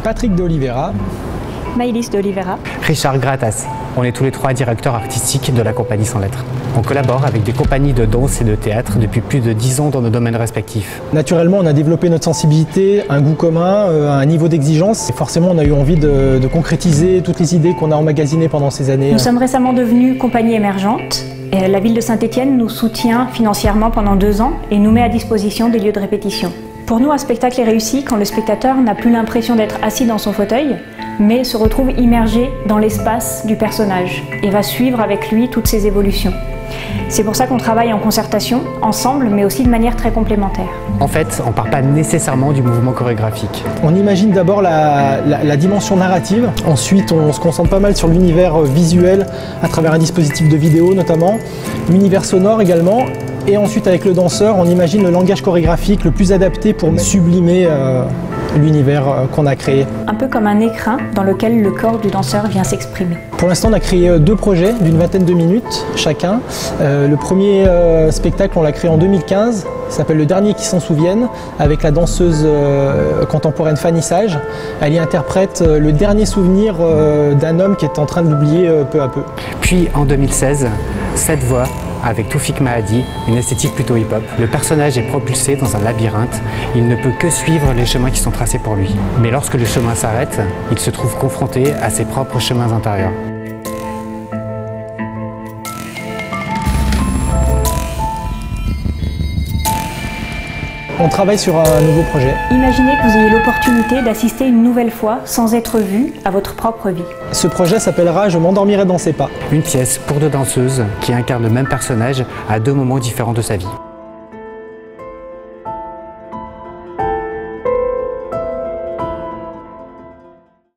Patrick de Oliveira. Maëlys de Oliveira. Richard Gratas. On est tous les trois directeurs artistiques de la compagnie Sans Lettres. On collabore avec des compagnies de danse et de théâtre depuis plus de 10 ans dans nos domaines respectifs. Naturellement, on a développé notre sensibilité, un goût commun, un niveau d'exigence. Et forcément, on a eu envie de concrétiser toutes les idées qu'on a emmagasinées pendant ces années. Nous sommes récemment devenus compagnie émergente. La ville de Saint-Étienne nous soutient financièrement pendant 2 ans et nous met à disposition des lieux de répétition. Pour nous, un spectacle est réussi quand le spectateur n'a plus l'impression d'être assis dans son fauteuil, mais se retrouve immergé dans l'espace du personnage et va suivre avec lui toutes ses évolutions. C'est pour ça qu'on travaille en concertation, ensemble, mais aussi de manière très complémentaire. En fait, on ne part pas nécessairement du mouvement chorégraphique. On imagine d'abord la dimension narrative, ensuite on se concentre pas mal sur l'univers visuel à travers un dispositif de vidéo notamment, l'univers sonore également, et ensuite avec le danseur, on imagine le langage chorégraphique le plus adapté pour sublimer l'univers qu'on a créé. Un peu comme un écrin dans lequel le corps du danseur vient s'exprimer. Pour l'instant, on a créé 2 projets d'une vingtaine de minutes chacun. Le premier spectacle, on l'a créé en 2015. Il s'appelle Le Dernier qui s'en souvienne, avec la danseuse contemporaine Fanny Sage. Elle y interprète le dernier souvenir d'un homme qui est en train de l'oublier peu à peu. Puis en 2016, Cette voix, avec Toufik Mahadi, une esthétique plutôt hip-hop. Le personnage est propulsé dans un labyrinthe. Il ne peut que suivre les chemins qui sont tracés pour lui. Mais lorsque le chemin s'arrête, il se trouve confronté à ses propres chemins intérieurs. On travaille sur un nouveau projet. Imaginez que vous ayez l'opportunité d'assister une nouvelle fois, sans être vu, à votre propre vie. Ce projet s'appellera « Je m'endormirai dans ses pas ». Une pièce pour 2 danseuses qui incarnent le même personnage à 2 moments différents de sa vie.